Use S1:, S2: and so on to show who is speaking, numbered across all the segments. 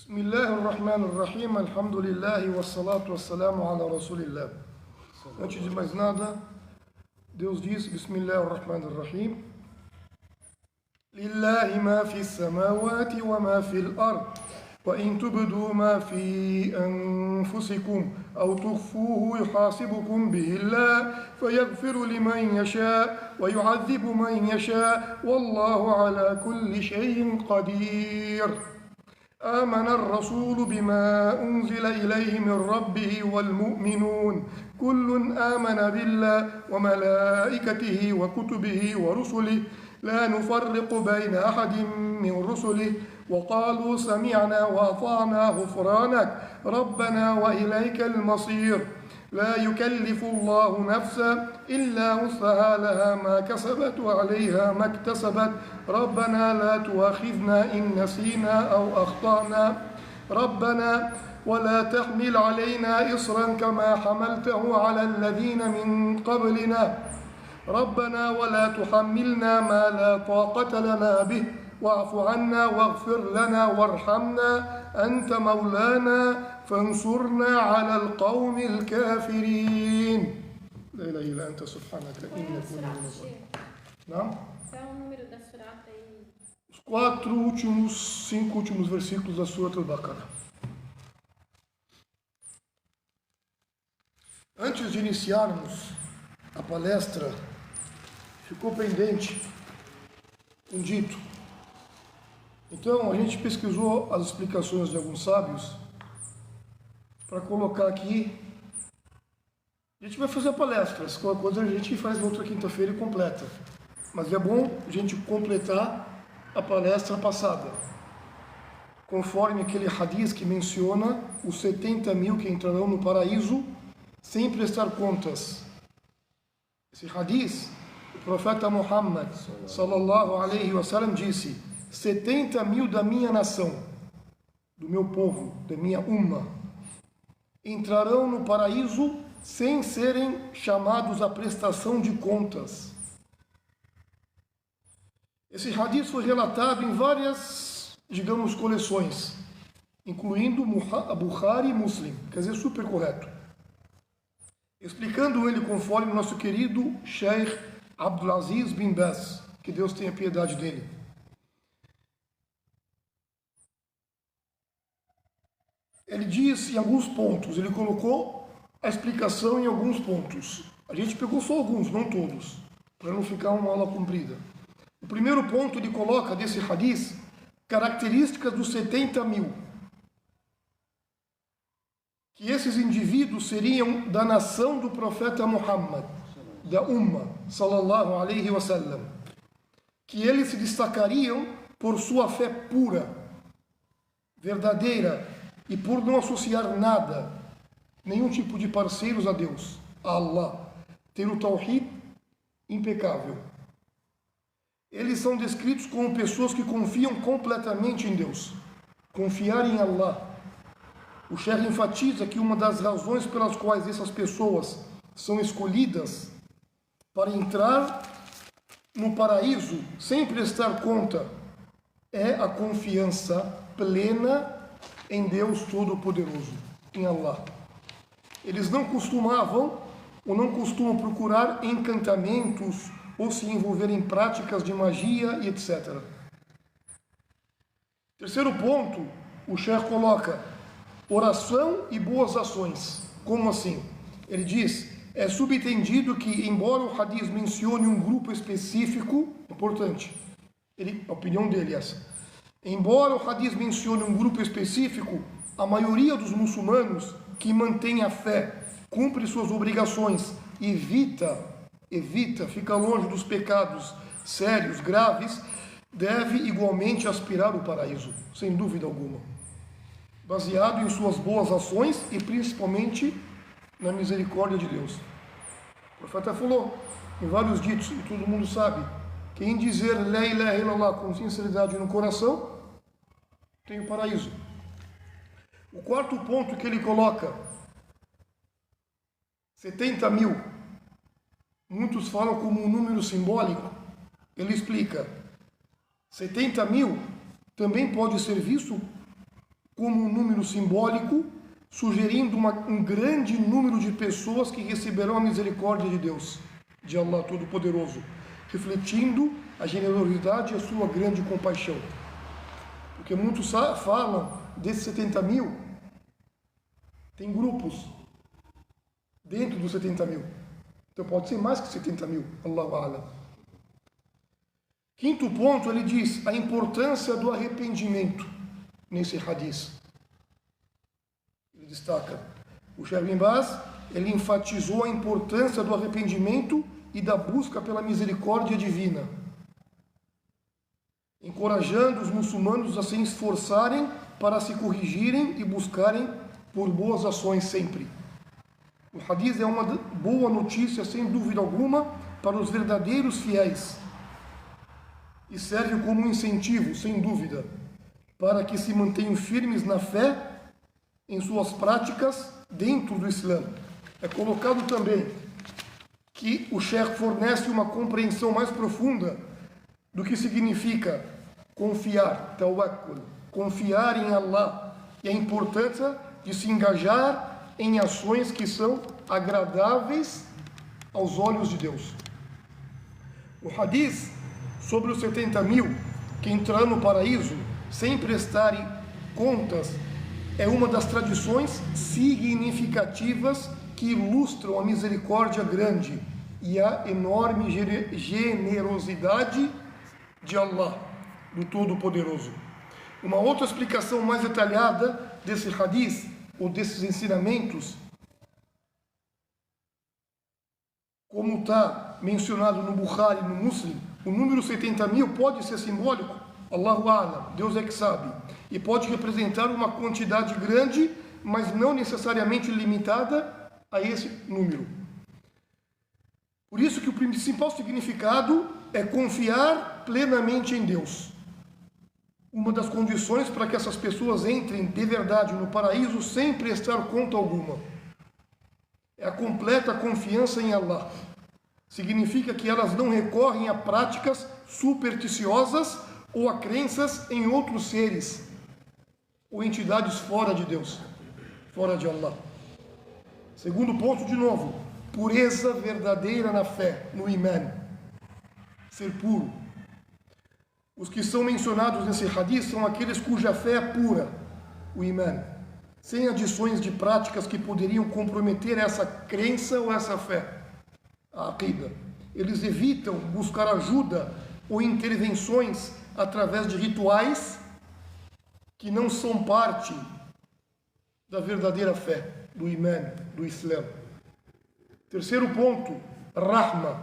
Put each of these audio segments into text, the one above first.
S1: Bismillahirrahmanirrahim, alhamdulillahi wassalatu wassalamu ala rasulillah. Antes de mais nada, Deus diz, Bismillahirrahmanirrahim, Lillahi ma fi samawati wa ma fi al-ard, wa in tubdu ma fi anfusikum, aw tukhfuhu yuhasibukum bihi Allah, fayaghfiru liman yasha, wa yu'adhibu man yasha, wallahu ala kulli shay'in qadir. آمن الرسول بما أنزل إليه من ربه والمؤمنون كل آمن بالله وملائكته وكتبه ورسله لا نفرق بين أحد من رسله وقالوا سمعنا وأطعنا غفرانك ربنا وإليك المصير لا يكلف الله نفسا إلا وسعها لها ما كسبت وعليها ما اكتسبت ربنا لا تؤاخذنا إن نسينا أو أخطأنا ربنا ولا تحمل علينا إصرا كما حملته على الذين من قبلنا ربنا ولا تحملنا ما لا طاقة لنا به واعف عنا واغفر لنا وارحمنا أنت مولانا فانصرنا على القوم الكافرين لا إله إلا أنت سبحانك إنا كنا من الظالمين. نعم.
S2: Qual é o número da surata aí?
S1: Os 5 últimos versículos da Surat al-Baqarah. Antes de iniciarmos a palestra, ficou pendente um dito. Então, a gente pesquisou as explicações de alguns sábios para colocar aqui. A gente vai fazer palestras, qualquer coisa a gente faz na outra quinta-feira e completa. Mas é bom a gente completar a palestra passada, conforme aquele hadith que menciona os 70 mil que entrarão no paraíso sem prestar contas. Esse hadith, o profeta Muhammad sallallahu alaihi wasallam disse: 70 mil da minha nação, do meu povo, da minha umma, entrarão no paraíso sem serem chamados à prestação de contas. Esse hadith foi relatado em várias, digamos, coleções, incluindo Bukhari e Muslim, quer dizer, super correto. Explicando ele conforme o nosso querido Sheikh Abdulaziz bin Baz, que Deus tenha piedade dele. Ele diz em alguns pontos, ele colocou a explicação em alguns pontos. A gente pegou só alguns, não todos, para não ficar uma aula comprida. O primeiro ponto ele coloca desse hadith características dos 70 mil. Que esses indivíduos seriam da nação do profeta Muhammad, da Umma, sallallahu alaihi wasallam. Que eles se destacariam por sua fé pura, verdadeira, e por não associar nada, nenhum tipo de parceiros a Deus, a Allah, ter o Tawhid impecável. Eles são descritos como pessoas que confiam completamente em Deus, confiar em Allah. O Sheikh enfatiza que uma das razões pelas quais essas pessoas são escolhidas para entrar no paraíso sem prestar conta é a confiança plena em Deus Todo-Poderoso, em Allah. Eles não costumavam ou não costumam procurar encantamentos ou se envolver em práticas de magia e etc. Terceiro ponto, o Sheikh coloca oração e boas ações. Como assim? Ele diz, é subentendido que, embora o hadith mencione um grupo específico, importante, a opinião dele é essa. Embora o hadith mencione um grupo específico, a maioria dos muçulmanos que mantém a fé, cumpre suas obrigações, evita, fica longe dos pecados sérios, graves, deve igualmente aspirar ao paraíso, sem dúvida alguma. Baseado em suas boas ações e principalmente na misericórdia de Deus. O profeta falou em vários ditos, e todo mundo sabe, quem dizer La ilaha illallah com sinceridade no coração, tem o paraíso. O quarto ponto que ele coloca, 70 mil, muitos falam como um número simbólico. Ele explica, 70 mil também pode ser visto como um número simbólico, sugerindo um grande número de pessoas que receberão a misericórdia de Deus, de Allah Todo-Poderoso, refletindo a generosidade e a sua grande compaixão. Porque muitos falam desses 70 mil, tem grupos dentro dos 70 mil. Então pode ser mais que 70 mil, Allahu A'lam. Quinto ponto, ele diz a importância do arrependimento nesse hadith. Ele destaca, o Sheikh Bin Baz, ele enfatizou a importância do arrependimento e da busca pela misericórdia divina, encorajando os muçulmanos a se esforçarem para se corrigirem e buscarem por boas ações sempre. O hadith é uma boa notícia, sem dúvida alguma, para os verdadeiros fiéis e serve como um incentivo, sem dúvida, para que se mantenham firmes na fé em suas práticas dentro do Islã. É colocado também que o Sheikh fornece uma compreensão mais profunda do que significa confiar, tawakkul, confiar em Allah e a importância de se engajar em ações que são agradáveis aos olhos de Deus. O hadith sobre os 70 mil que entrarão no paraíso sem prestarem contas é uma das tradições significativas que ilustram a misericórdia grande e a enorme generosidade de Allah, do Todo-Poderoso. Uma outra explicação mais detalhada desse hadith, ou desses ensinamentos, como está mencionado no Bukhari e no Muslim, o número 70 mil pode ser simbólico, Allahu A'lam, Deus é que sabe, e pode representar uma quantidade grande, mas não necessariamente limitada a esse número. Por isso que o principal significado é confiar plenamente em Deus. Uma das condições para que essas pessoas entrem de verdade no paraíso sem prestar conta alguma é a completa confiança em Allah. Significa que elas não recorrem a práticas supersticiosas ou a crenças em outros seres ou entidades fora de Deus, fora de Allah. Segundo ponto, de novo, pureza verdadeira na fé, no imã, ser puro. Os que são mencionados nesse hadith são aqueles cuja fé é pura, o imã, sem adições de práticas que poderiam comprometer essa crença ou essa fé, a aqida. Eles evitam buscar ajuda ou intervenções através de rituais que não são parte da verdadeira fé, do imã, do Islã. Terceiro ponto, rahma,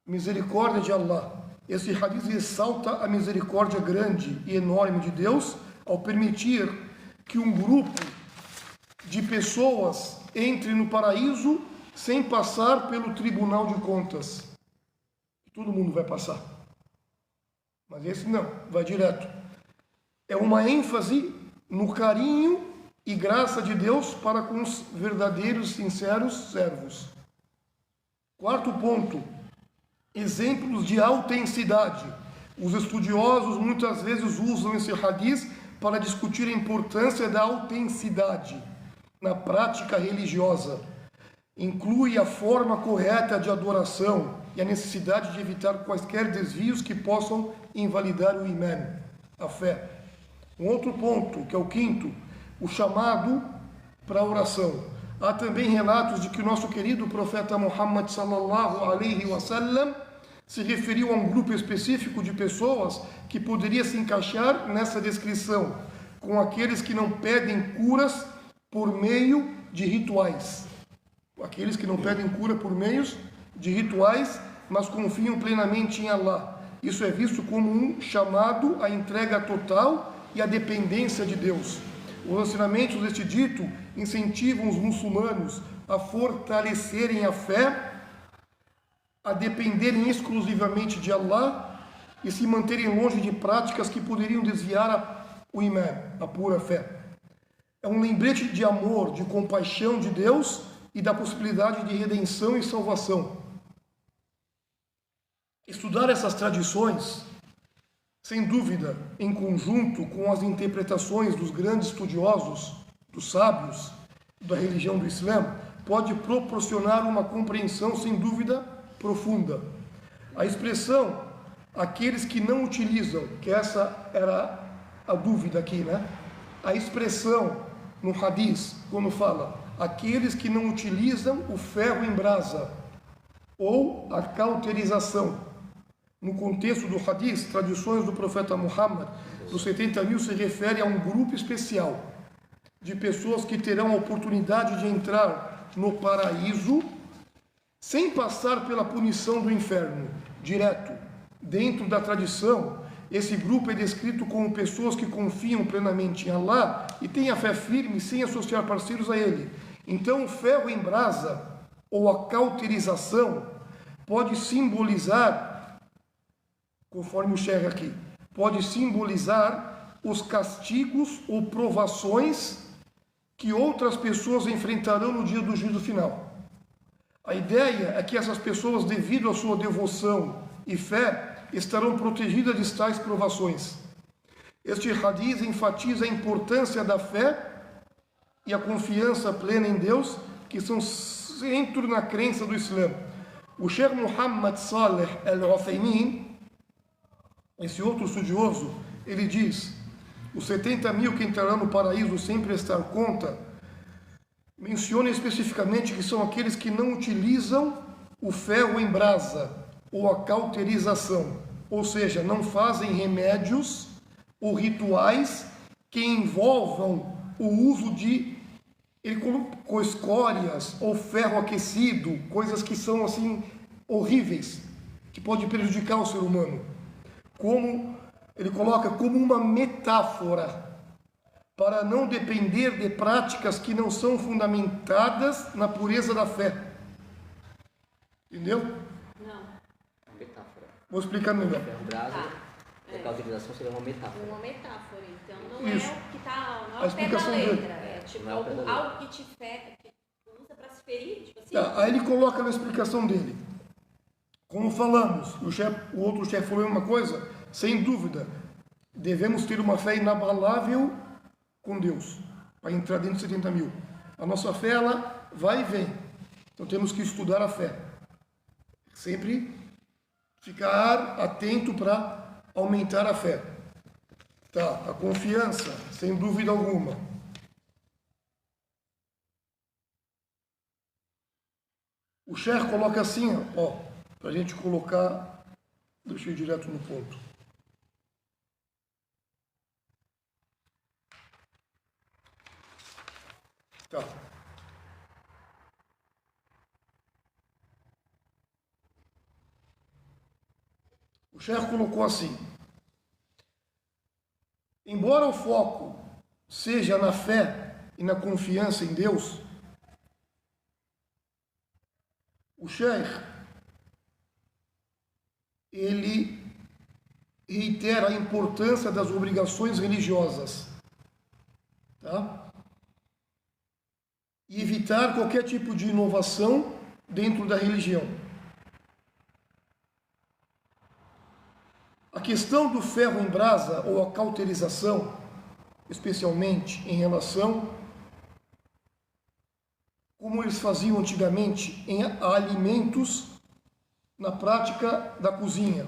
S1: misericórdia de Allah. Esse hadith ressalta a misericórdia grande e enorme de Deus ao permitir que um grupo de pessoas entre no paraíso sem passar pelo tribunal de contas. Todo mundo vai passar. Mas esse não, vai direto. É uma ênfase no carinho e graça de Deus para com os verdadeiros, sinceros servos. Quarto ponto, exemplos de autenticidade. Os estudiosos muitas vezes usam esse hadith para discutir a importância da autenticidade na prática religiosa. Inclui a forma correta de adoração e a necessidade de evitar quaisquer desvios que possam invalidar o imã, a fé. Um outro ponto, que é o quinto, o chamado para a oração. Há também relatos de que o nosso querido profeta Muhammad sallallahu alaihi wasallam se referiu a um grupo específico de pessoas que poderia se encaixar nessa descrição, com aqueles que não pedem curas por meio de rituais. Aqueles que não pedem cura por meios de rituais, mas confiam plenamente em Allah. Isso é visto como um chamado à entrega total e à dependência de Deus. Os ensinamentos deste dito incentivam os muçulmanos a fortalecerem a fé, a dependerem exclusivamente de Allah e se manterem longe de práticas que poderiam desviar o imã, a pura fé. É um lembrete de amor, de compaixão de Deus e da possibilidade de redenção e salvação. Estudar essas tradições sem dúvida, em conjunto com as interpretações dos grandes estudiosos, dos sábios da religião do Islã, pode proporcionar uma compreensão, sem dúvida, profunda. A expressão, aqueles que não utilizam, que essa era a dúvida aqui, né? A expressão no hadith, quando fala, aqueles que não utilizam o ferro em brasa, ou a cauterização. No contexto do hadith, tradições do profeta Muhammad, dos 70.000, se refere a um grupo especial de pessoas que terão a oportunidade de entrar no paraíso sem passar pela punição do inferno, direto. Dentro da tradição, esse grupo é descrito como pessoas que confiam plenamente em Allah e têm a fé firme sem associar parceiros a Ele. Então, o ferro em brasa, ou a cauterização, pode simbolizar, conforme o Sheikh aqui, pode simbolizar os castigos ou provações que outras pessoas enfrentarão no dia do juízo final. A ideia é que essas pessoas, devido à sua devoção e fé, estarão protegidas de tais provações. Este hadith enfatiza a importância da fé e a confiança plena em Deus, que são centro na crença do Islã. O Sheikh Muhammad Saleh Al-Uthaymin, esse outro estudioso, ele diz: os 70.000 que entrarão no paraíso sem prestar conta, menciona especificamente que são aqueles que não utilizam o ferro em brasa ou a cauterização, ou seja, não fazem remédios ou rituais que envolvam o uso de, ele colocou, escórias ou ferro aquecido, coisas que são assim horríveis, que podem prejudicar o ser humano. Como ele coloca como uma metáfora para não depender de práticas que não são fundamentadas na pureza da fé. Entendeu?
S2: Não.
S3: Metáfora.
S1: Vou explicar melhor.
S3: Ferro brasa, a cauterização seria uma metáfora.
S2: Uma metáfora, então não
S1: Isso.
S2: é o que está, não
S1: A
S2: é o pé da
S1: explicação dele.
S2: letra, é tipo
S3: Não é o pé da letra.
S2: algo que te que usa para se ferir, tipo assim.
S1: Tá, aí ele coloca na explicação dele. Como falamos, o outro chefe falou uma coisa, sem dúvida, devemos ter uma fé inabalável com Deus, para entrar dentro de 70.000. A nossa fé, ela vai e vem. Então temos que estudar a fé. Sempre ficar atento para aumentar a fé. Tá, a confiança, sem dúvida alguma. O Sheikh coloca assim, ó, para a gente colocar, deixa eu ir direto no ponto. Tá. O Sheikh colocou assim: embora o foco seja na fé e na confiança em Deus, o Sheikh, ele reitera a importância das obrigações religiosas, tá? E evitar qualquer tipo de inovação dentro da religião. A questão do ferro em brasa ou a cauterização, especialmente em relação como eles faziam antigamente em alimentos na prática da cozinha.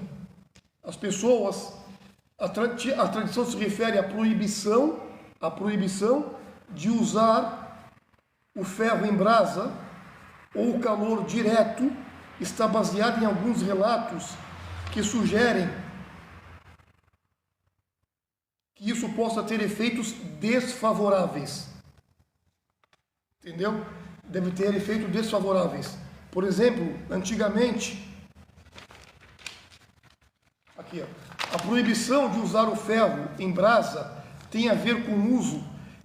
S1: As pessoas, a tradição se refere à proibição de usar o ferro em brasa ou o calor direto. Está baseado em alguns relatos que sugerem que isso possa ter efeitos desfavoráveis. Entendeu? Deve ter efeitos desfavoráveis. Por exemplo, antigamente, aqui, ó, a proibição de usar o ferro em brasa tem a ver com o uso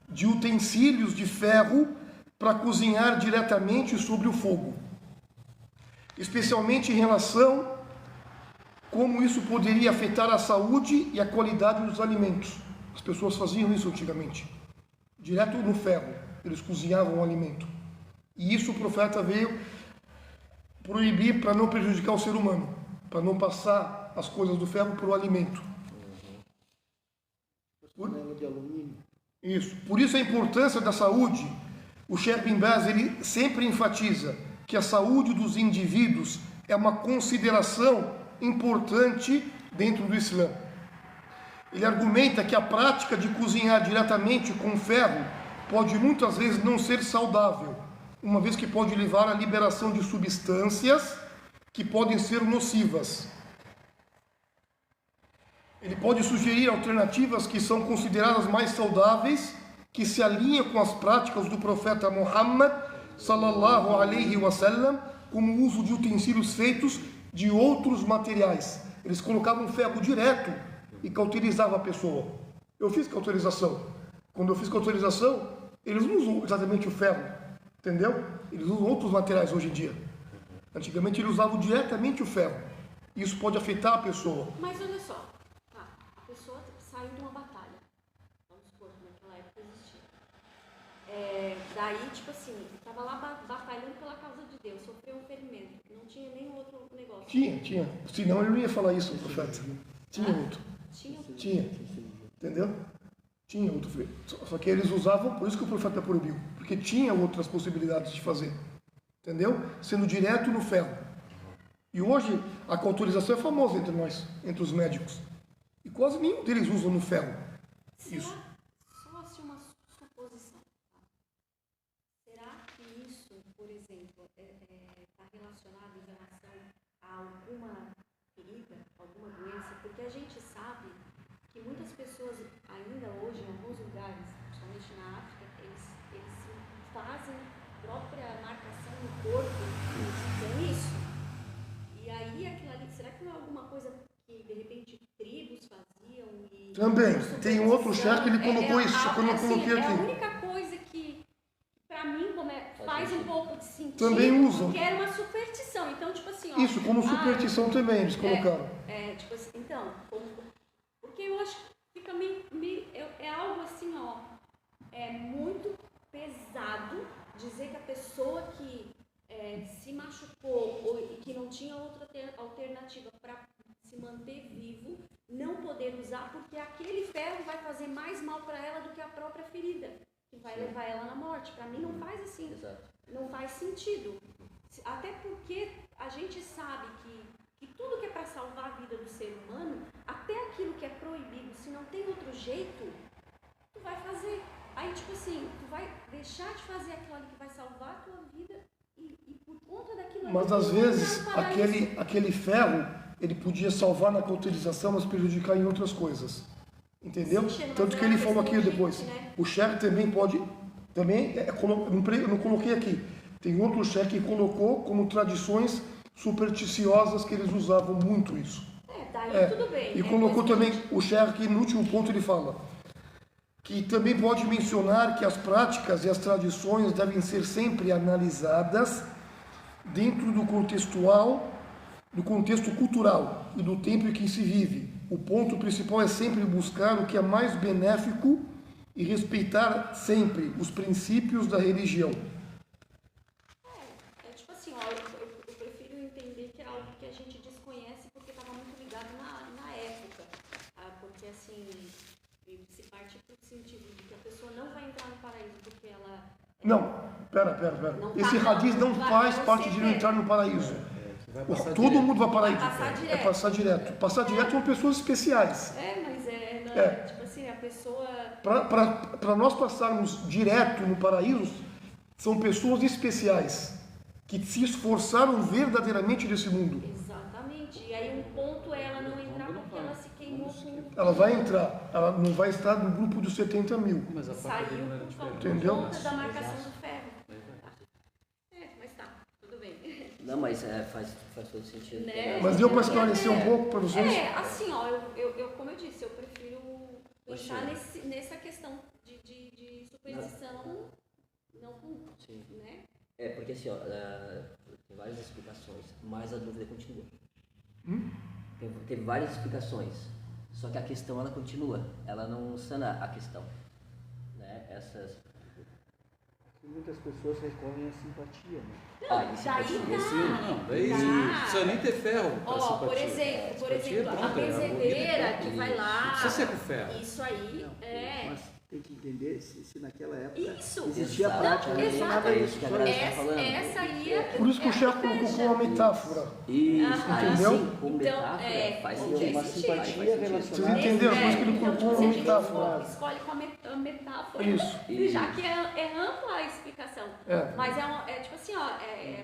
S1: de utensílios de ferro para cozinhar diretamente sobre o fogo, especialmente em relação como isso poderia afetar a saúde e a qualidade dos alimentos. As pessoas faziam isso antigamente, direto no ferro, eles cozinhavam o alimento. E isso o profeta veio proibir para não prejudicar o ser humano, para não passar as coisas do ferro para o alimento.
S4: panela de alumínio.
S1: Isso. Por isso a importância da saúde. O Sheikh Bin Baz, ele sempre enfatiza que a saúde dos indivíduos é uma consideração importante dentro do Islã. Ele argumenta que a prática de cozinhar diretamente com ferro pode muitas vezes não ser saudável, uma vez que pode levar à liberação de substâncias que podem ser nocivas. Ele pode sugerir alternativas que são consideradas mais saudáveis, que se alinham com as práticas do profeta Muhammad sallallahu alaihi wasallam, como o uso de utensílios feitos de outros materiais. Eles colocavam ferro direto e cauterizavam a pessoa. Eu fiz cauterização. Quando eu fiz cauterização, eles não usam exatamente o ferro, entendeu? Eles usam outros materiais hoje em dia. Antigamente eles usavam diretamente o ferro. Isso pode afetar a pessoa.
S2: Mas olha só, a pessoa saiu de uma batalha. Vamos supor que naquela época existia. Daí, tipo assim, estava lá batalhando pela causa de Deus, sofreu um ferimento, não tinha nenhum outro negócio.
S1: Tinha. Senão ele não ia falar isso, profeta. Tinha outro.
S2: Tinha.
S1: Entendeu? Tinha outro. Só que eles usavam, por isso que o profeta proibiu. Porque tinha outras possibilidades de fazer. Entendeu? Sendo direto no ferro. E hoje a cauterização é famosa entre nós, entre os médicos. E quase nenhum deles usa no ferro. Isso.
S2: Só assim uma suposição. Tá? Será que isso, por exemplo, está relacionado em relação a alguma ferida, alguma doença? Porque a gente sabe que muitas pessoas ainda hoje, em alguns lugares, principalmente na África, eles fazem própria marcação no corpo, tem isso. E aí aquilo ali, será que não é alguma coisa que de repente tribos faziam? E
S1: Também, tem um outro chefe que ele colocou isso, só que eu não
S2: assim,
S1: coloquei
S2: é a
S1: aqui.
S2: única coisa que pra mim faz um pouco de sentido.
S1: Também usam.
S2: Porque era uma superstição, então tipo assim, ó.
S1: Isso, como superstição também eles colocaram.
S2: Tipo assim, então, porque eu acho que fica é algo assim, ó, é muito pesado dizer que a pessoa que se machucou e que não tinha outra alternativa para se manter vivo, não poder usar, porque aquele ferro vai fazer mais mal para ela do que a própria ferida, que vai levar ela na morte. Para mim não faz assim, não faz sentido. Até porque a gente sabe que tudo que é para salvar a vida do ser humano, até aquilo que é proibido, se não tem outro jeito, tu vai fazer. Aí, tipo assim, tu vai deixar de fazer aquilo ali que vai salvar a tua vida e por conta daquilo ali...
S1: Mas às vezes, aquele ferro, ele podia salvar na cauterização, mas prejudicar em outras coisas. Entendeu?
S2: Sim,
S1: Tanto que ele falou aqui
S2: gente,
S1: depois.
S2: né?
S1: O chefe também pode... eu não coloquei aqui. Tem outro chefe que colocou como tradições supersticiosas que eles usavam muito isso.
S2: Daí tudo bem.
S1: E colocou também o chefe que no último ponto ele fala que também pode mencionar que as práticas e as tradições devem ser sempre analisadas dentro do contexto cultural e do tempo em que se vive. O ponto principal é sempre buscar o que é mais benéfico e respeitar sempre os princípios da religião.
S2: Tipo assim, ó, eu prefiro entender que é algo que a gente desconhece porque estava muito ligado na época. Porque assim, se parte para o sentido de que a pessoa não vai entrar no paraíso porque ela...
S1: Não, pera. Esse radiz não faz parte de não entrar no paraíso. Todo mundo vai para o paraíso. É passar direto. Passar direto são pessoas especiais.
S2: Mas tipo assim, a pessoa...
S1: Para nós passarmos direto no paraíso, são pessoas especiais, que se esforçaram verdadeiramente desse mundo.
S2: Exatamente. E aí um ponto é ela não entrar porque ela se queimou com...
S1: Ela vai entrar, ela não vai estar no grupo dos 70 mil.
S4: Mas a
S2: Saiu
S4: dele não era
S2: por
S1: Entendeu?
S2: conta da marcação do ferro. Mas tá, tudo bem.
S3: Não, mas faz todo sentido.
S2: Né?
S1: Mas deu para esclarecer um pouco para vocês?
S2: Assim, ó, como eu disse, eu prefiro pensar nessa questão de superstição, não com...
S3: Sim.
S2: Né?
S3: Porque assim, ó, tem várias explicações, mas a dúvida continua. Teve várias explicações, só que a questão ela continua, ela não sana a questão, né?
S4: Muitas pessoas recorrem à simpatia, né?
S3: Isso
S2: Daí
S3: pode ser,
S2: dá.
S3: sim.
S5: Não, daí
S2: Tá.
S5: não precisa nem ter ferro pra
S2: Ó,
S5: simpatia.
S2: por exemplo,
S5: Simpatia,
S2: a
S5: pronto, é
S2: benzedeira
S5: bonito,
S2: que vai lá.
S5: Não precisa ser com ferro.
S2: Isso aí
S4: Não,
S2: é.
S4: mas tem que entender se naquela época
S2: Isso.
S4: existia
S3: Exato.
S4: prática, não tinha nada
S2: Exato.
S4: disso.
S3: que a
S4: Só
S3: galera
S4: isso.
S3: tá falando.
S2: Essa aí é.
S1: Por isso que o chefe colocou como uma metáfora.
S3: Isso, aí
S1: Entendeu?
S3: sim, como
S2: Então,
S3: metáfora, faz
S2: não
S3: sentido.
S2: tem
S4: Uma
S2: sentido.
S4: simpatia
S3: Faz sentido.
S4: relacionada.
S1: Vocês entenderam? Por isso que ele
S2: Então,
S1: colocou
S2: tipo,
S1: uma
S2: se a
S1: metáfora.
S2: gente escolhe com a metáfora.
S1: Isso.
S2: Já que é ampla a explicação.
S1: É.
S2: Mas é tipo assim, ó,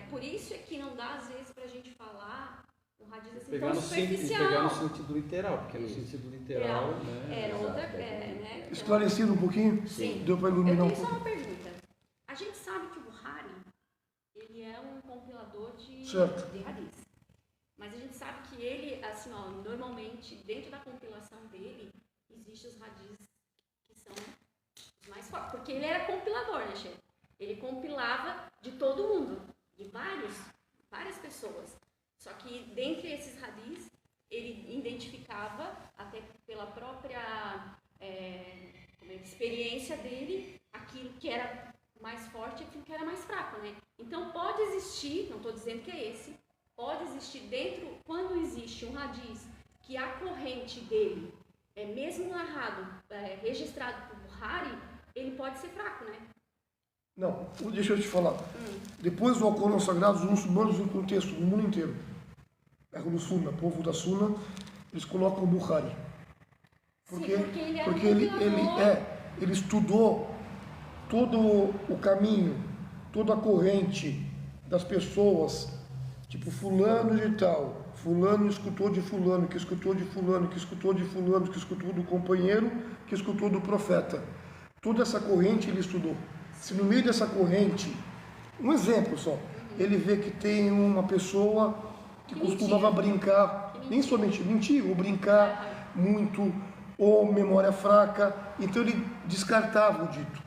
S2: por isso é que não dá às vezes pra gente falar um radis assim
S5: Pegar
S2: tão
S5: no,
S2: superficial.
S5: pegar no sentido literal, porque no sentido literal, né?
S2: Era outra,
S3: Exato.
S2: né?
S1: Esclarecido um pouquinho?
S2: Sim.
S1: Deu para
S2: Eu
S1: iluminar um
S2: tenho só
S1: pouco?
S2: uma pergunta. A gente sabe que o Bukhari, ele é um compilador de
S1: Certo.
S2: hadis. Mas a gente sabe que ele, assim, ó, normalmente, dentro da compilação dele, existem os hadis que são os mais fortes. Porque ele era compilador, né, chefe? Ele compilava de todo mundo, de várias pessoas. Só que, dentre esses hadis, ele identificava, até pela própria experiência dele, aquilo que era mais forte e aquilo que era mais fraco, né? Então, pode existir, não estou dizendo que é esse, pode existir dentro, quando existe um hadis, que a corrente dele é mesmo narrado, registrado por Bukhari, ele pode ser fraco, né?
S1: Não, deixa eu te falar. Depois do Alcorão Sagrado, os muçulmanos em contexto, no mundo inteiro, do Sunna, povo da Sunna, eles colocam o Bukhari. Porque,
S2: Sim, porque ele era
S1: porque
S2: um
S1: ele,
S2: compilador.
S1: ele estudou todo o caminho, toda a corrente das pessoas, tipo fulano de tal, fulano escutou de fulano, que escutou de fulano, que escutou de fulano, que escutou do companheiro, que escutou do profeta. Toda essa corrente ele estudou. Se no meio dessa corrente, um exemplo só, ele vê que tem uma pessoa que costumava brincar, nem somente mentir, ou brincar muito, ou memória fraca, então ele descartava o dito.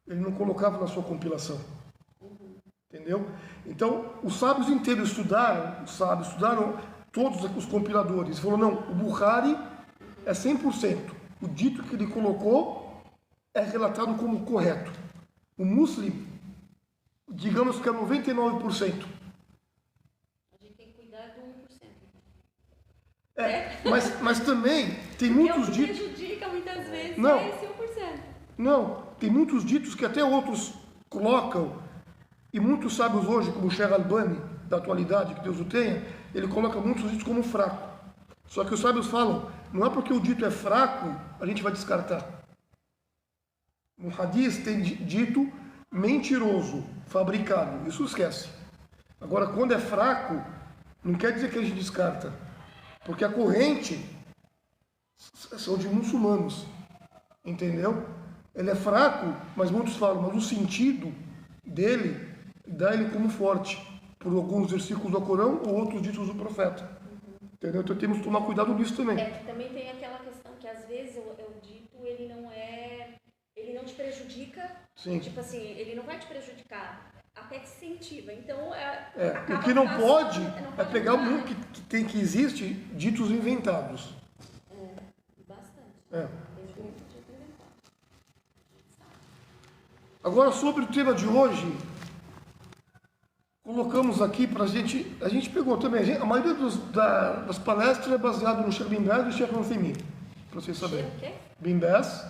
S1: Ele não colocava na sua compilação. Entendeu? Então, os sábios inteiros estudaram, todos os compiladores. Falou, não, o Bukhari é 100%. O dito que ele colocou é relatado como correto. O Muslim, digamos que é 99%.
S2: A gente tem que cuidar do 1%.
S1: Mas também tem
S2: Porque
S1: muitos
S2: o que
S1: ditos.
S2: prejudica muitas vezes
S1: Não.
S2: é esse 1%.
S1: Não, tem muitos ditos que até outros colocam, e muitos sábios hoje, como o Sheikh Albani, da atualidade, que Deus o tenha, ele coloca muitos ditos como fraco. Só que os sábios falam, não é porque o dito é fraco, a gente vai descartar. No hadith tem dito mentiroso, fabricado, isso esquece. Agora, quando é fraco, não quer dizer que a gente descarta, porque a corrente são de muçulmanos, entendeu? Ele é fraco, mas muitos falam, mas o sentido dele dá ele como forte, por alguns versículos do Corão ou outros ditos do profeta. Entendeu? Então temos que tomar cuidado nisso também.
S2: É que também tem aquela questão que às vezes o dito ele não te prejudica.
S1: Sim.
S2: Tipo assim, ele não vai te prejudicar, até te incentiva. Então
S1: O que não pode
S2: não
S1: é pegar
S2: mudar,
S1: muito que existe ditos inventados.
S2: Bastante.
S1: É.
S2: Tem muito dito inventado.
S1: Agora, sobre o tema de hoje, colocamos aqui para a gente pegou também, a maioria das palestras é baseada no Sheikh Bin Baz e o Sheikh Al-Uthaymin, para vocês saberem.
S2: O quê?
S1: Bin Baz,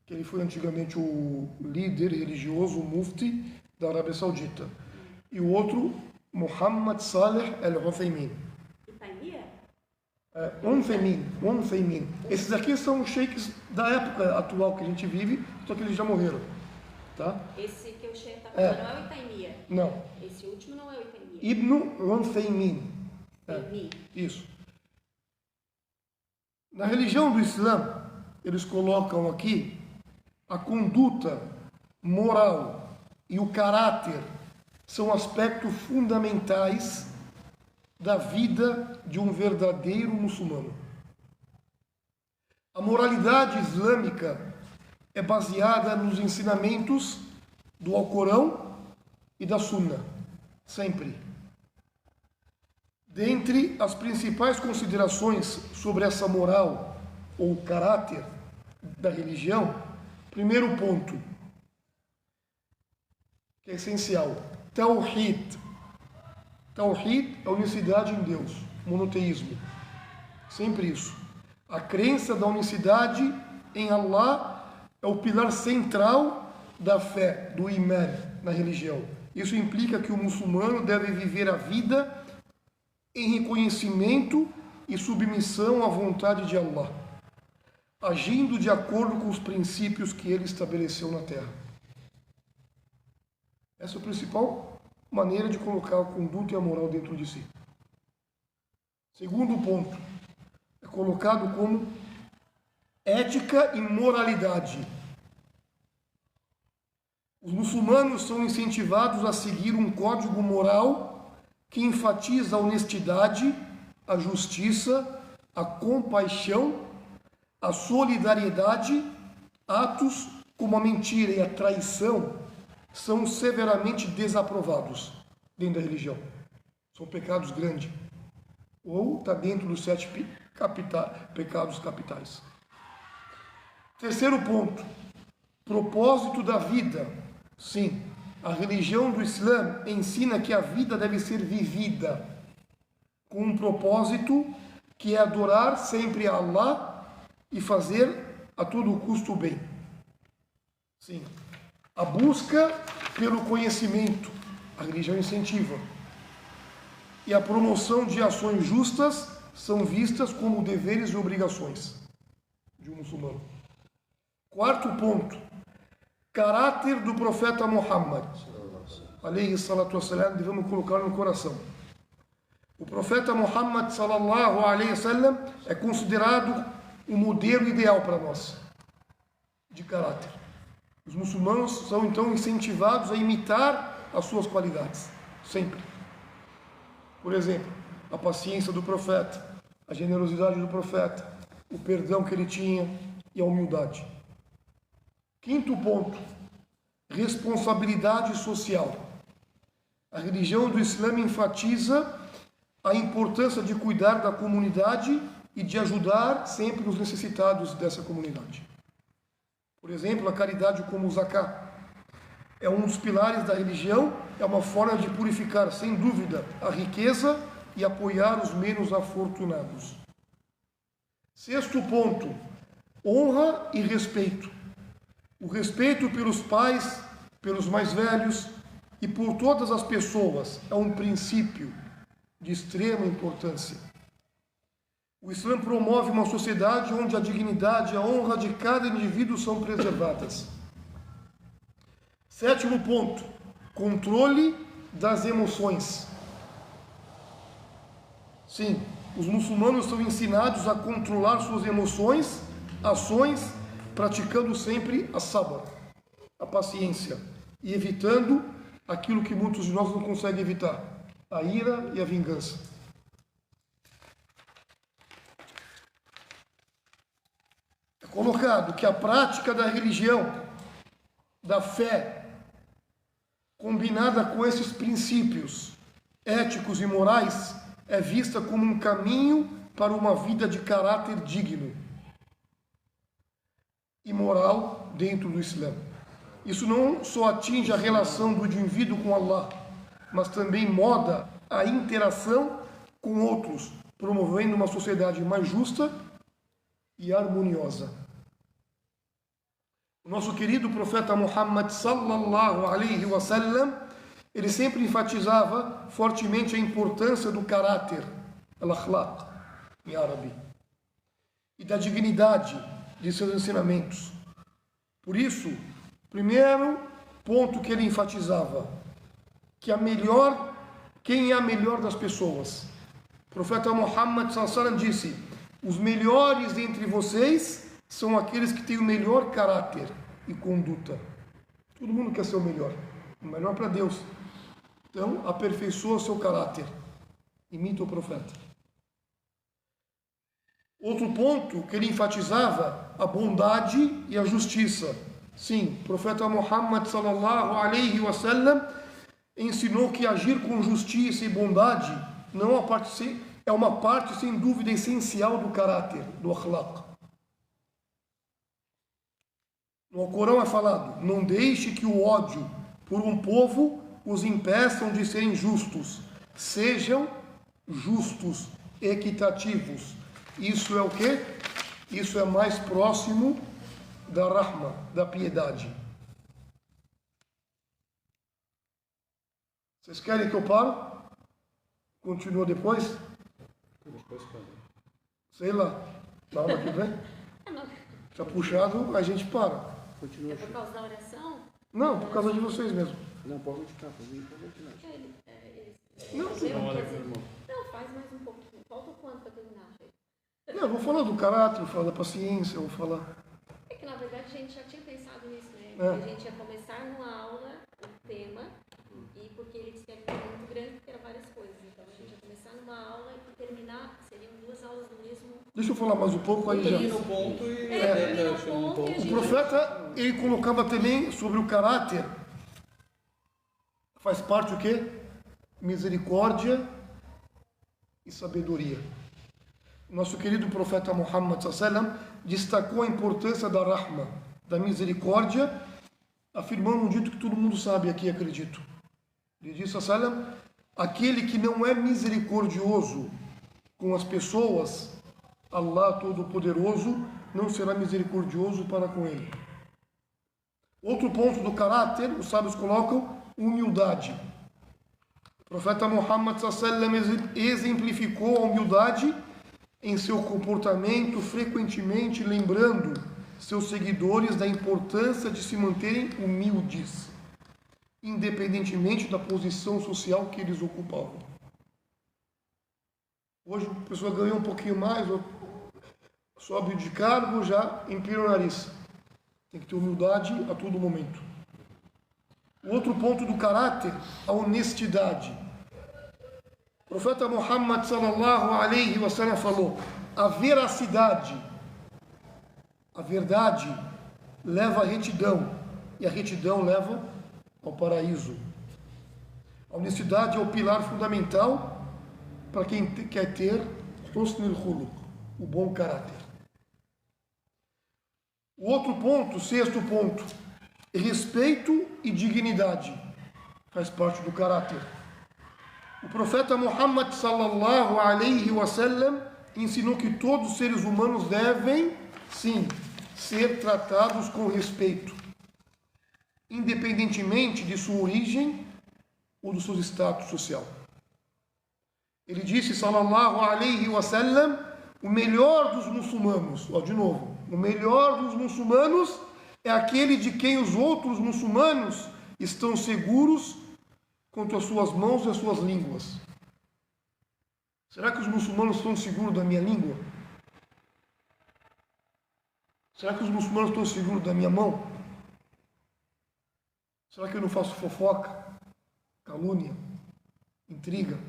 S1: que ele foi antigamente o líder religioso, o mufti da Arábia Saudita, e o outro, Muhammad Saleh Al-Uthaymin.
S2: Itaimia?
S1: Uthaymin. Esses aqui são os sheiks da época atual que a gente vive, só que eles já morreram. Tá?
S2: Esse que o Sheikh tá falando não é o Itaimia.
S1: Não.
S2: Esse último não é o Itaimia.
S1: Ibn Uthaymin.
S2: Itaimi.
S1: Isso. Na religião do Islã, eles colocam aqui a conduta moral e o caráter são aspectos fundamentais da vida de um verdadeiro muçulmano. A moralidade islâmica é baseada nos ensinamentos do Alcorão e da Sunna, sempre. Dentre as principais considerações sobre essa moral ou caráter da religião, primeiro ponto, que é essencial. Tawhid. Tawhid é a unicidade em Deus, monoteísmo. Sempre isso. A crença da unicidade em Allah é o pilar central da fé, do iman, na religião. Isso implica que o muçulmano deve viver a vida em reconhecimento e submissão à vontade de Allah, agindo de acordo com os princípios que ele estabeleceu na terra. Essa é a principal maneira de colocar a conduta e a moral dentro de si. Segundo ponto, é colocado como ética e moralidade. Os muçulmanos são incentivados a seguir um código moral que enfatiza a honestidade, a justiça, a compaixão, a solidariedade. Atos como a mentira e a traição são severamente desaprovados dentro da religião. São pecados grandes. Ou está dentro dos 7 pecados capitais. Terceiro ponto, propósito da vida. Sim, a religião do Islã ensina que a vida deve ser vivida com um propósito que é adorar sempre a Allah e fazer a todo custo o bem. Sim, a busca pelo conhecimento, a religião incentiva. E a promoção de ações justas são vistas como deveres e obrigações de um muçulmano. Quarto ponto, caráter do profeta Muhammad, alayhi salatu wassalam, devemos colocar no coração. O profeta Muhammad sallallahu alayhi wasallam é considerado o modelo ideal para nós de caráter. Os muçulmanos são então incentivados a imitar as suas qualidades, sempre. Por exemplo, a paciência do profeta, a generosidade do profeta, o perdão que ele tinha e a humildade. Quinto ponto, responsabilidade social. A religião do Islã enfatiza a importância de cuidar da comunidade e de ajudar sempre os necessitados dessa comunidade. Por exemplo, a caridade como o zakah é um dos pilares da religião, é uma forma de purificar, sem dúvida, a riqueza e apoiar os menos afortunados. Sexto ponto, honra e respeito. O respeito pelos pais, pelos mais velhos e por todas as pessoas é um princípio de extrema importância. O Islã promove uma sociedade onde a dignidade e a honra de cada indivíduo são preservadas. Sétimo ponto, controle das emoções. Sim, os muçulmanos são ensinados a controlar suas emoções, ações, praticando sempre a sabr, a paciência, e evitando aquilo que muitos de nós não conseguem evitar, a ira e a vingança. É colocado que a prática da religião, da fé, combinada com esses princípios éticos e morais, é vista como um caminho para uma vida de caráter digno e moral dentro do Islã. Isso não só atinge a relação do indivíduo com Allah, mas também moda a interação com outros, promovendo uma sociedade mais justa e harmoniosa. O nosso querido profeta Muhammad sallallahu alayhi wa sallam, ele sempre enfatizava fortemente a importância do caráter, al-akhlaq, em árabe, e da dignidade de seus ensinamentos. Por isso, primeiro ponto que ele enfatizava, que quem é a melhor das pessoas? O profeta Muhammad sallallahu alaihi wasallam disse: os melhores entre vocês são aqueles que têm o melhor caráter e conduta. Todo mundo quer ser o melhor para Deus. Então, aperfeiçoa seu caráter. Imita o profeta. Outro ponto que ele enfatizava, a bondade e a justiça. Sim, o profeta Muhammad sallallahu alayhi wa sallam ensinou que agir com justiça e bondade é uma parte sem dúvida essencial do caráter, do akhlaq. No Alcorão é falado: não deixe que o ódio por um povo os impeçam de serem justos. Sejam justos, equitativos. Isso é o quê? Isso é mais próximo da rahma, da piedade. Vocês querem que eu pare? Continua depois?
S5: Depois quando?
S1: Sei lá. Na aula que vem? Está puxado, a gente para.
S4: Continua.
S2: É por causa da oração?
S1: Não, por causa de vocês mesmo.
S4: Não, pode continuar. Pode continuar.
S2: Não, faz mais um pouquinho. Falta quanto para terminar, gente?
S1: Não, eu vou falar do caráter, vou falar da paciência, eu vou falar...
S2: É que na verdade a gente já tinha pensado nisso, né?
S1: É.
S2: Que a gente ia começar numa aula, um tema, e porque ele disse que era muito grande, porque era várias coisas. Então a gente ia começar numa aula e terminar, seriam 2 aulas do mesmo.
S1: Deixa eu falar mais um pouco aí já.
S5: Termina o ponto e...
S2: termina o ponto e a
S1: O
S2: gente...
S1: profeta, ele colocava também sobre o caráter, faz parte o quê? Misericórdia e sabedoria. Nosso querido profeta Muhammad sallam destacou a importância da rahma, da misericórdia, afirmando um dito que todo mundo sabe aqui, acredito. Ele disse sallam, aquele que não é misericordioso com as pessoas, Allah Todo-Poderoso não será misericordioso para com ele. Outro ponto do caráter, os sábios colocam humildade. O profeta Muhammad sallam exemplificou a humildade em seu comportamento, frequentemente lembrando seus seguidores da importância de se manterem humildes, independentemente da posição social que eles ocupavam. Hoje a pessoa ganha um pouquinho mais, sobe de cargo, já empina o nariz. Tem que ter humildade a todo momento. O outro ponto do caráter, a honestidade. O profeta Muhammad sallallahu alaihi wasallam falou: a veracidade, a verdade leva à retidão e a retidão leva ao paraíso. A honestidade é o pilar fundamental para quem quer ter husnul khuluq, o bom caráter. O outro ponto, 6º ponto, respeito e dignidade, faz parte do caráter. O profeta Muhammad sallallahu alaihi wasallam ensinou que todos os seres humanos devem, sim, ser tratados com respeito, independentemente de sua origem ou do seu status social. Ele disse, sallallahu alaihi wasallam, o melhor dos muçulmanos, de novo, o melhor dos muçulmanos é aquele de quem os outros muçulmanos estão seguros quanto às suas mãos e às suas línguas. Será que os muçulmanos estão seguros da minha língua? Será que os muçulmanos estão seguros da minha mão? Será que eu não faço fofoca, calúnia, intriga?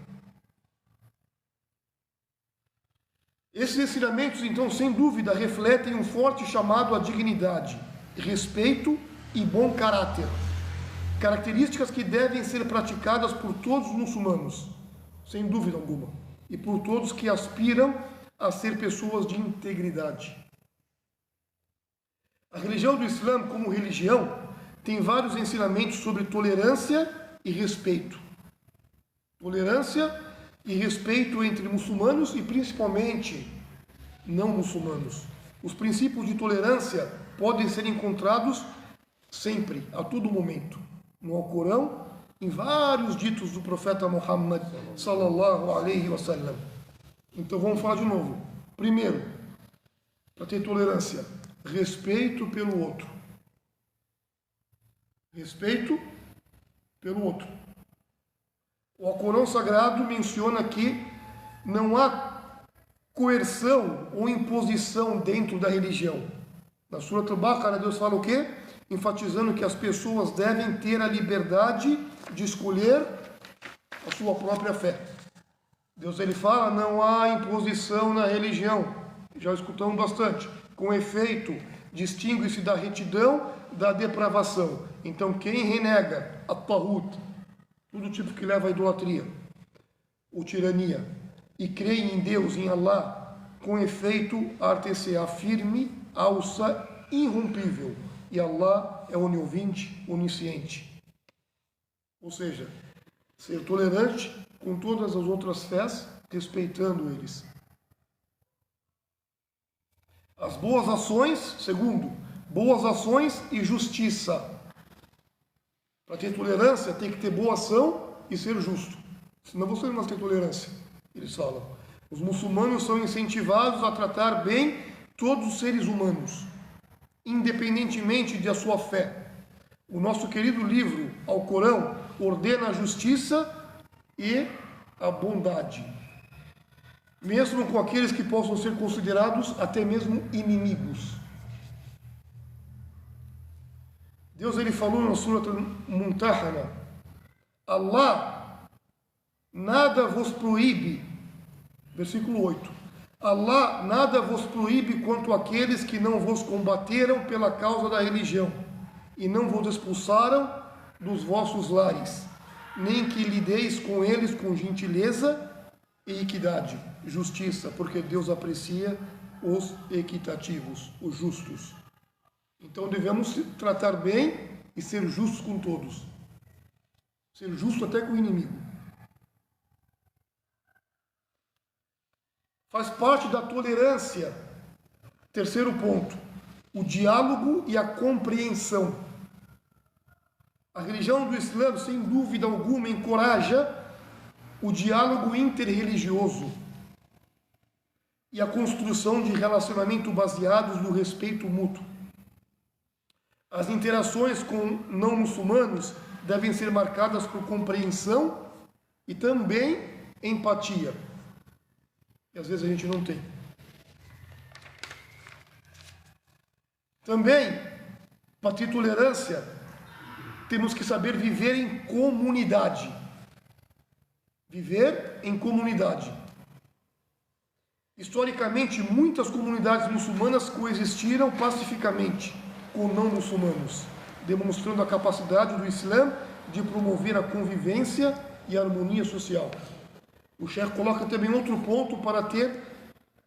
S1: Esses ensinamentos, então, sem dúvida, refletem um forte chamado à dignidade, respeito e bom caráter. Características que devem ser praticadas por todos os muçulmanos, sem dúvida alguma, e por todos que aspiram a ser pessoas de integridade. A religião do Islã, como religião, tem vários ensinamentos sobre tolerância e respeito. Tolerância e respeito entre muçulmanos e principalmente não muçulmanos. Os princípios de tolerância podem ser encontrados sempre, a todo momento, no Alcorão, em vários ditos do profeta Muhammad sallallahu alaihi wasallam. Então vamos falar de novo. Primeiro, para ter tolerância, respeito pelo outro. Respeito pelo outro. O Alcorão Sagrado menciona que não há coerção ou imposição dentro da religião. Na Surah Al-Baqarah, Deus fala o quê? Enfatizando que as pessoas devem ter a liberdade de escolher a sua própria fé. Deus ele fala, não há imposição na religião. Já escutamos bastante. Com efeito, distingue-se da retidão da depravação. Então, quem renega a Tahut, tudo tipo que leva à idolatria ou tirania, e crê em Deus, em Allah, com efeito, arte-se-á firme, alça, irrompível. E Allah é oniovinte, onisciente. Ou seja, ser tolerante com todas as outras fés, respeitando eles. As boas ações, segundo, boas ações e justiça. Para ter tolerância, tem que ter boa ação e ser justo. Senão você não vai ter tolerância, eles falam. Os muçulmanos são incentivados a tratar bem todos os seres humanos, independentemente de sua fé. O nosso querido livro, Alcorão, ordena a justiça e a bondade, mesmo com aqueles que possam ser considerados até mesmo inimigos. Deus ele falou na Surat Al-Mumtahana: Allah nada vos proíbe, versículo 8, Allah nada vos proíbe quanto àqueles que não vos combateram pela causa da religião e não vos expulsaram dos vossos lares, nem que lideis com eles com gentileza e equidade, justiça, porque Deus aprecia os equitativos, os justos. Então devemos tratar bem e ser justos com todos. Ser justo até com o inimigo. Faz parte da tolerância. Terceiro ponto, o diálogo e a compreensão. A religião do Islã, sem dúvida alguma, encoraja o diálogo interreligioso e a construção de relacionamento baseados no respeito mútuo. As interações com não muçulmanos devem ser marcadas por compreensão e também empatia. E às vezes a gente não tem. Também, para ter tolerância, temos que saber viver em comunidade. Viver em comunidade. Historicamente, muitas comunidades muçulmanas coexistiram pacificamente com não muçulmanos, demonstrando a capacidade do Islã de promover a convivência e a harmonia social. O Sheikh coloca também outro ponto para ter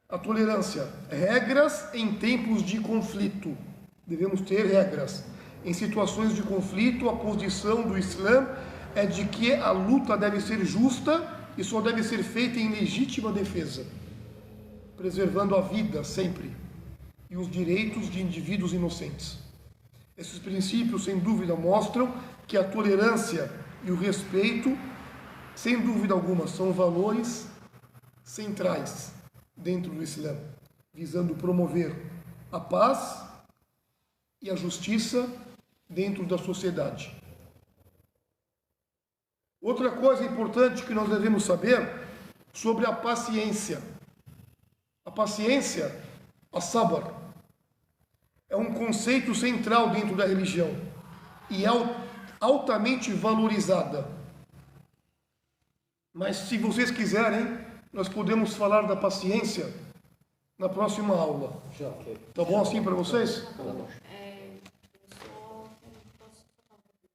S1: a tolerância: regras em tempos de conflito. Devemos ter regras. Em situações de conflito, a posição do Islã é de que a luta deve ser justa e só deve ser feita em legítima defesa, preservando a vida sempre e os direitos de indivíduos inocentes. Esses princípios, sem dúvida, mostram que a tolerância e o respeito, sem dúvida alguma, são valores centrais dentro do Islã, visando promover a paz e a justiça dentro da sociedade. Outra coisa importante que nós devemos saber sobre a paciência. A paciência, a sabr, é um conceito central dentro da religião e é altamente valorizada. Mas se vocês quiserem, nós podemos falar da paciência na próxima aula. Tá bom assim para vocês?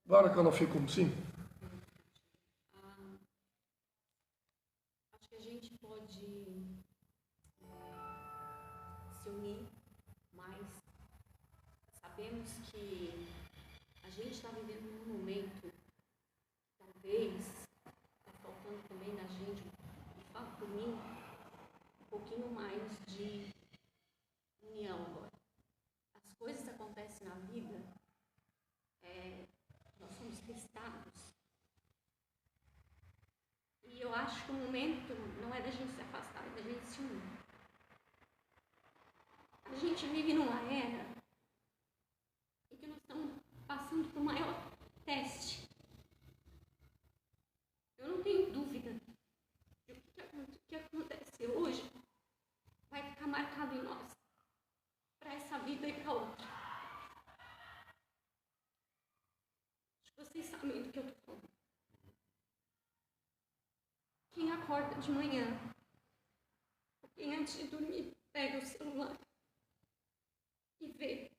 S1: Barakallahu fikum, sim.
S2: Acho que a gente pode se unir mais. Sabemos que a gente está vivendo um momento, talvez, está faltando também na gente, e falo por mim, um pouquinho mais de união agora. As coisas acontecem na vida, nós somos testados. E eu acho que o momento não é da gente se afastar, é da gente se unir. A gente vive numa era em que nós estamos passando por o maior teste. Eu não tenho dúvida de que acontece hoje vai ficar marcado em nós, para essa vida e para outra. Acho que vocês sabem do que eu estou falando. Quem acorda de manhã, quem antes de dormir pega o celular e vê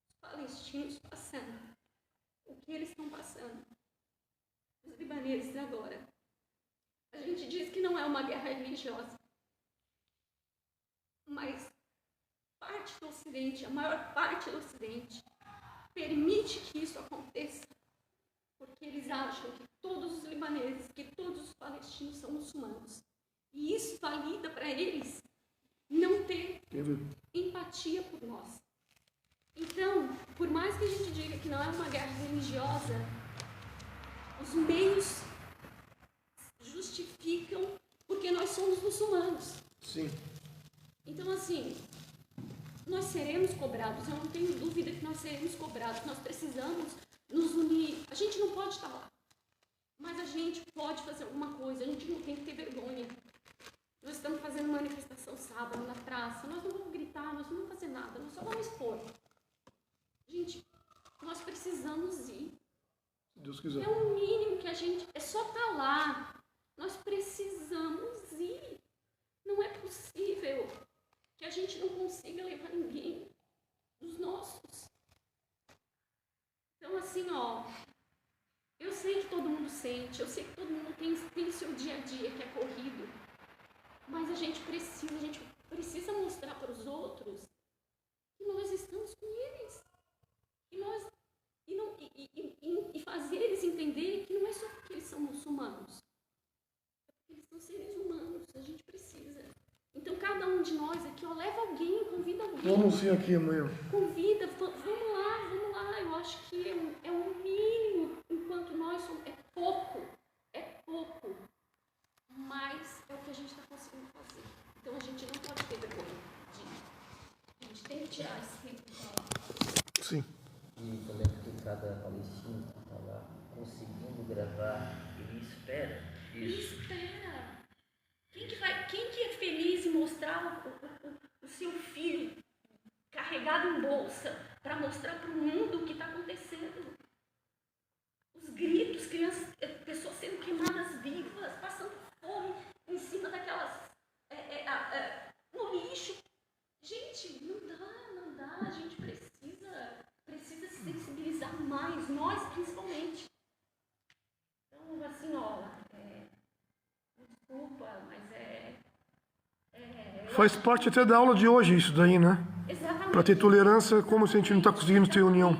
S2: os palestinos passando, o que eles estão passando, os libaneses agora. A gente diz que não é uma guerra religiosa, mas parte do Ocidente, a maior parte do Ocidente, permite que isso aconteça porque eles acham que todos os libaneses, que todos os palestinos são muçulmanos. E isso valida para eles não ter empatia por nós. Então, por mais que a gente diga que não é uma guerra religiosa, os meios justificam porque nós somos muçulmanos.
S1: Sim.
S2: Então, assim, nós seremos cobrados, eu não tenho dúvida que nós seremos cobrados. Nós precisamos nos unir. A gente não pode estar lá, mas a gente pode fazer alguma coisa, a gente não tem que ter vergonha. Nós estamos fazendo manifestação sábado na praça, nós não vamos gritar, nós não vamos fazer nada, nós só vamos expor. Gente, nós precisamos ir.
S1: Se Deus quiser.
S2: É o mínimo que a gente... É só estar lá. Nós precisamos ir. Não é possível que a gente não consiga levar ninguém dos nossos. Então, assim, ó... Eu sei que todo mundo sente, eu sei que todo mundo tem seu dia a dia que é corrido. Mas a gente precisa mostrar para os outros que nós estamos com eles. E fazer eles entenderem que não é só porque eles são muçulmanos, é porque eles são seres humanos, a gente precisa. Então, cada um de nós aqui, ó, leva alguém, convida alguém.
S1: Vamos sim aqui amanhã.
S2: Convida, vamos lá. Eu acho que é o mínimo, enquanto nós somos. É pouco, mas é o que a gente está conseguindo fazer. Então, a gente não pode ter vergonha disso. A gente tem que tirar esse tempo para falar.
S1: Sim.
S3: E também porque cada palestino que está lá conseguindo gravar, ele espera isso.
S2: Ele espera. Quem que é feliz em mostrar o seu filho carregado em bolsa para mostrar para o mundo o que está acontecendo? Os gritos, crianças, pessoas sendo queimadas vivas, passando fome em cima daquelas... no lixo. Gente, não dá, a gente precisa se sensibilizar mais, nós principalmente. Então, assim, ó, desculpa, mas
S1: Faz parte até da aula de hoje isso daí, né?
S2: exatamente.
S1: Para ter tolerância, como se a gente não está conseguindo ter união.